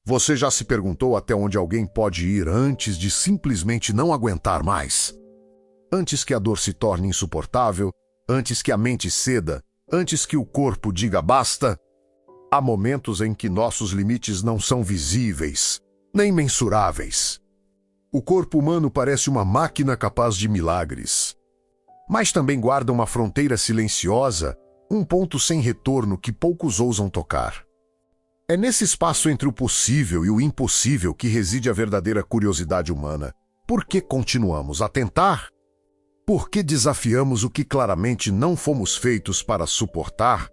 Você já se perguntou até onde alguém pode ir antes de simplesmente não aguentar mais? Antes que a dor se torne insuportável, antes que a mente ceda, antes que o corpo diga basta? Há momentos em que nossos limites não são visíveis, nem mensuráveis. O corpo humano parece uma máquina capaz de milagres. Mas também guarda uma fronteira silenciosa, um ponto sem retorno que poucos ousam tocar. É nesse espaço entre o possível e o impossível que reside a verdadeira curiosidade humana. Por que continuamos a tentar? Por que desafiamos o que claramente não fomos feitos para suportar?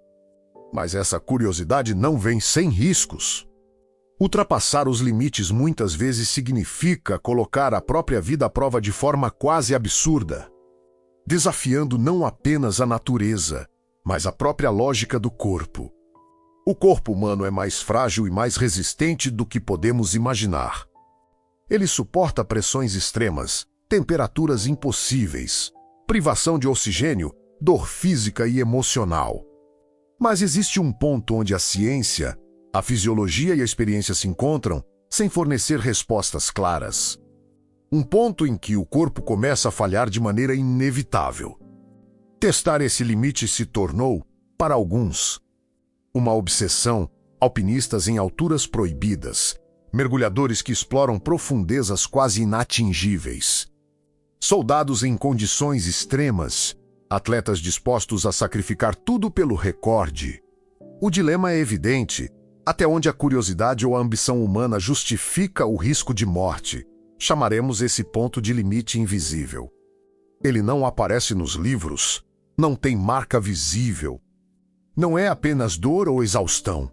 Mas essa curiosidade não vem sem riscos. Ultrapassar os limites muitas vezes significa colocar a própria vida à prova de forma quase absurda, desafiando não apenas a natureza, mas a própria lógica do corpo. O corpo humano é mais frágil e mais resistente do que podemos imaginar. Ele suporta pressões extremas, temperaturas impossíveis, privação de oxigênio, dor física e emocional. Mas existe um ponto onde a ciência, a fisiologia e a experiência se encontram sem fornecer respostas claras. Um ponto em que o corpo começa a falhar de maneira inevitável. Testar esse limite se tornou, para alguns, uma obsessão. Alpinistas em alturas proibidas, mergulhadores que exploram profundezas quase inatingíveis, soldados em condições extremas, atletas dispostos a sacrificar tudo pelo recorde. O dilema é evidente: até onde a curiosidade ou a ambição humana justifica o risco de morte? Chamaremos esse ponto de limite invisível. Ele não aparece nos livros, não tem marca visível. Não é apenas dor ou exaustão.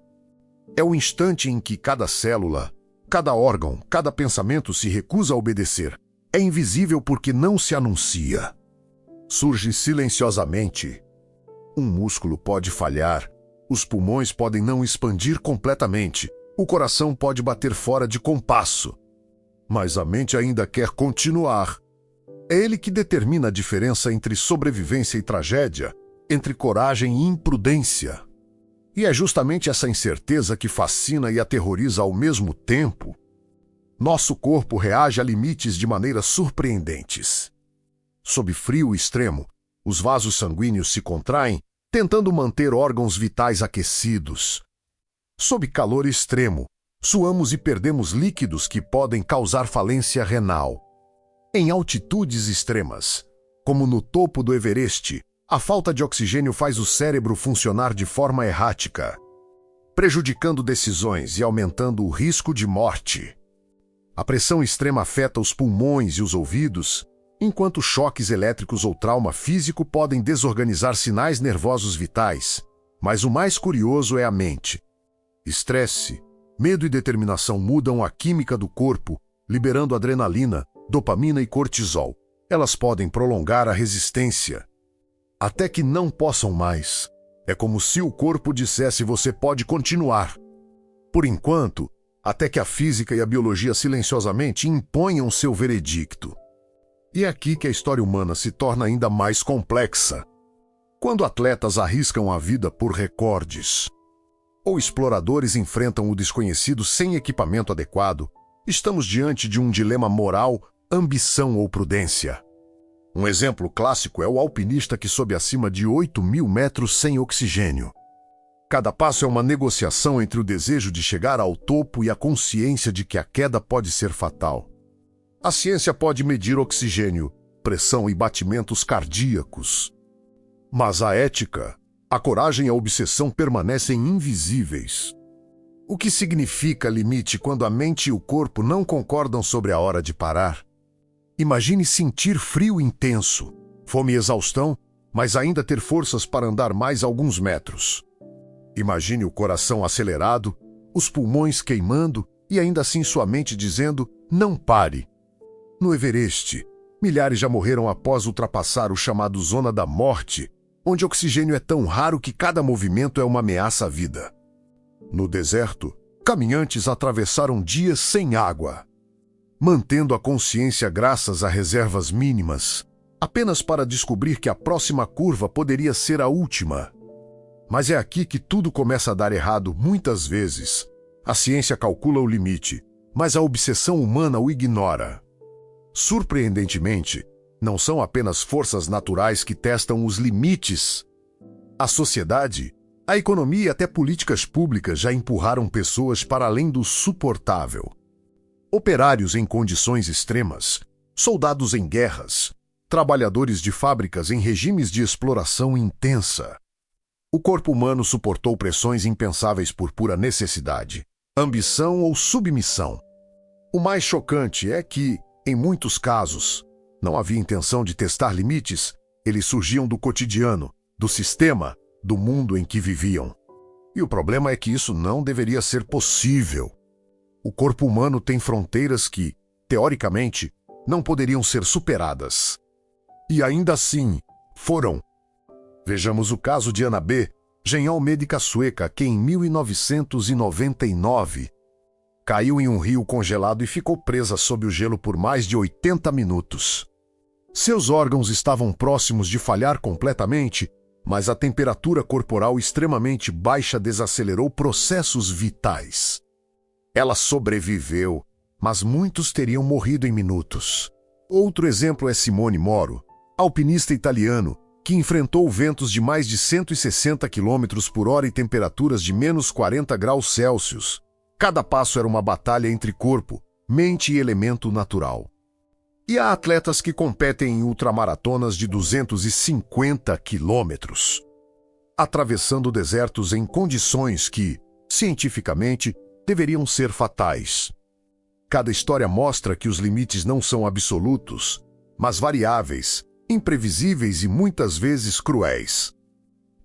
É o instante em que cada célula, cada órgão, cada pensamento se recusa a obedecer. É invisível porque não se anuncia. Surge silenciosamente. Um músculo pode falhar, os pulmões podem não expandir completamente, o coração pode bater fora de compasso. Mas a mente ainda quer continuar. É ele que determina a diferença entre sobrevivência e tragédia, entre coragem e imprudência. E é justamente essa incerteza que fascina e aterroriza ao mesmo tempo. Nosso corpo reage a limites de maneiras surpreendentes. Sob frio extremo, os vasos sanguíneos se contraem, tentando manter órgãos vitais aquecidos. Sob calor extremo, suamos e perdemos líquidos que podem causar falência renal. Em altitudes extremas, como no topo do Everest, a falta de oxigênio faz o cérebro funcionar de forma errática, prejudicando decisões e aumentando o risco de morte. A pressão extrema afeta os pulmões e os ouvidos, enquanto choques elétricos ou trauma físico podem desorganizar sinais nervosos vitais. Mas o mais curioso é a mente. Estresse, medo e determinação mudam a química do corpo, liberando adrenalina, dopamina e cortisol. Elas podem prolongar a resistência até que não possam mais. É como se o corpo dissesse: você pode continuar. Por enquanto, até que a física e a biologia silenciosamente imponham seu veredicto. E é aqui que a história humana se torna ainda mais complexa. Quando atletas arriscam a vida por recordes, ou exploradores enfrentam o desconhecido sem equipamento adequado, estamos diante de um dilema moral: ambição ou prudência. Um exemplo clássico é o alpinista que sobe acima de 8.000 metros sem oxigênio. Cada passo é uma negociação entre o desejo de chegar ao topo e a consciência de que a queda pode ser fatal. A ciência pode medir oxigênio, pressão e batimentos cardíacos. Mas a ética, a coragem e a obsessão permanecem invisíveis. O que significa limite quando a mente e o corpo não concordam sobre a hora de parar? Imagine sentir frio intenso, fome e exaustão, mas ainda ter forças para andar mais alguns metros. Imagine o coração acelerado, os pulmões queimando e ainda assim sua mente dizendo: não pare. No Everest, milhares já morreram após ultrapassar o chamado Zona da Morte, onde oxigênio é tão raro que cada movimento é uma ameaça à vida. No deserto, caminhantes atravessaram dias sem água, mantendo a consciência graças a reservas mínimas, apenas para descobrir que a próxima curva poderia ser a última. Mas é aqui que tudo começa a dar errado muitas vezes. A ciência calcula o limite, mas a obsessão humana o ignora. Surpreendentemente, não são apenas forças naturais que testam os limites. A sociedade, a economia e até políticas públicas já empurraram pessoas para além do suportável. Operários em condições extremas, soldados em guerras, trabalhadores de fábricas em regimes de exploração intensa. O corpo humano suportou pressões impensáveis por pura necessidade, ambição ou submissão. O mais chocante é que, em muitos casos, não havia intenção de testar limites, eles surgiam do cotidiano, do sistema, do mundo em que viviam. E o problema é que isso não deveria ser possível. O corpo humano tem fronteiras que, teoricamente, não poderiam ser superadas. E ainda assim, foram. Vejamos o caso de Anna B., genial médica sueca que, em 1999, caiu em um rio congelado e ficou presa sob o gelo por mais de 80 minutos. Seus órgãos estavam próximos de falhar completamente, mas a temperatura corporal extremamente baixa desacelerou processos vitais. Ela sobreviveu, mas muitos teriam morrido em minutos. Outro exemplo é Simone Moro, alpinista italiano, que enfrentou ventos de mais de 160 km por hora e temperaturas de menos 40 graus Celsius. Cada passo era uma batalha entre corpo, mente e elemento natural. E há atletas que competem em ultramaratonas de 250 quilômetros, atravessando desertos em condições que, cientificamente, deveriam ser fatais. Cada história mostra que os limites não são absolutos, mas variáveis, imprevisíveis e muitas vezes cruéis.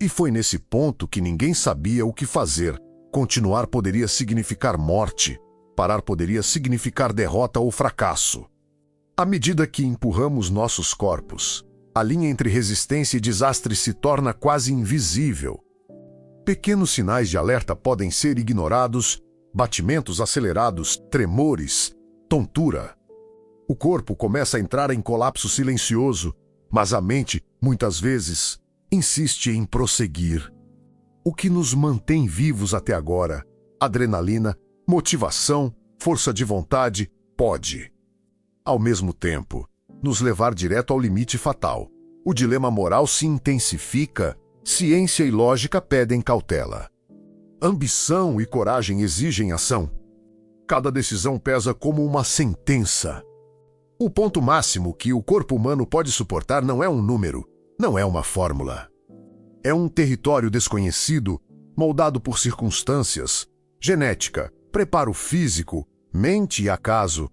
E foi nesse ponto que ninguém sabia o que fazer. Continuar poderia significar morte, parar poderia significar derrota ou fracasso. À medida que empurramos nossos corpos, a linha entre resistência e desastre se torna quase invisível. Pequenos sinais de alerta podem ser ignorados, batimentos acelerados, tremores, tontura. O corpo começa a entrar em colapso silencioso, mas a mente, muitas vezes, insiste em prosseguir. O que nos mantém vivos até agora, adrenalina, motivação, força de vontade, pode, ao mesmo tempo, nos levar direto ao limite fatal. O dilema moral se intensifica, ciência e lógica pedem cautela. Ambição e coragem exigem ação. Cada decisão pesa como uma sentença. O ponto máximo que o corpo humano pode suportar não é um número, não é uma fórmula. É um território desconhecido, moldado por circunstâncias, genética, preparo físico, mente e acaso.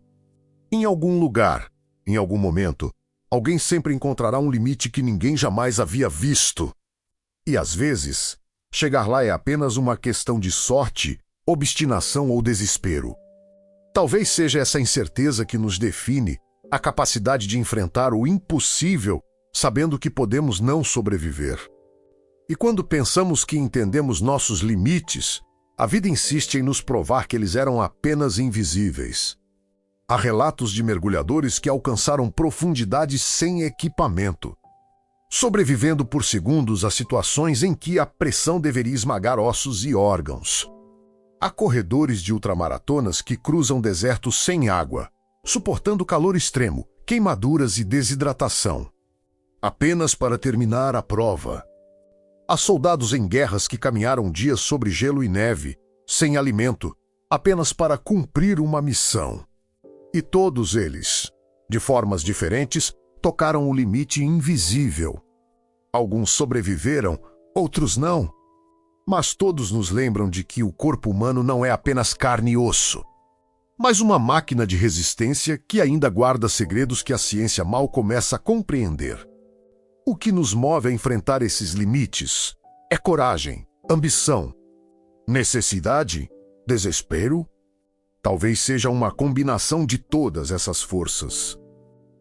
Em algum lugar, em algum momento, alguém sempre encontrará um limite que ninguém jamais havia visto. E às vezes, chegar lá é apenas uma questão de sorte, obstinação ou desespero. Talvez seja essa incerteza que nos define, a capacidade de enfrentar o impossível, sabendo que podemos não sobreviver. E quando pensamos que entendemos nossos limites, a vida insiste em nos provar que eles eram apenas invisíveis. Há relatos de mergulhadores que alcançaram profundidades sem equipamento, sobrevivendo por segundos a situações em que a pressão deveria esmagar ossos e órgãos. Há corredores de ultramaratonas que cruzam desertos sem água, suportando calor extremo, queimaduras e desidratação, apenas para terminar a prova. Há soldados em guerras que caminharam dias sobre gelo e neve, sem alimento, apenas para cumprir uma missão. E todos eles, de formas diferentes, tocaram o limite invisível. Alguns sobreviveram, outros não. Mas todos nos lembram de que o corpo humano não é apenas carne e osso, mas uma máquina de resistência que ainda guarda segredos que a ciência mal começa a compreender. O que nos move a enfrentar esses limites é coragem, ambição, necessidade, desespero. Talvez seja uma combinação de todas essas forças.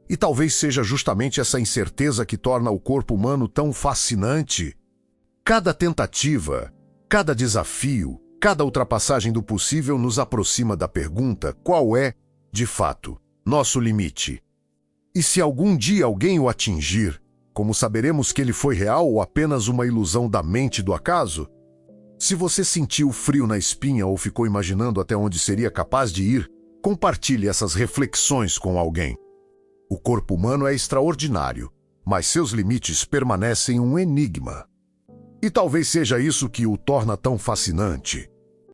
E talvez seja justamente essa incerteza que torna o corpo humano tão fascinante. Cada tentativa, cada desafio, cada ultrapassagem do possível nos aproxima da pergunta: qual é, de fato, nosso limite? E se algum dia alguém o atingir, como saberemos que ele foi real ou apenas uma ilusão da mente do acaso? Se você sentiu frio na espinha ou ficou imaginando até onde seria capaz de ir, compartilhe essas reflexões com alguém. O corpo humano é extraordinário, mas seus limites permanecem um enigma. E talvez seja isso que o torna tão fascinante.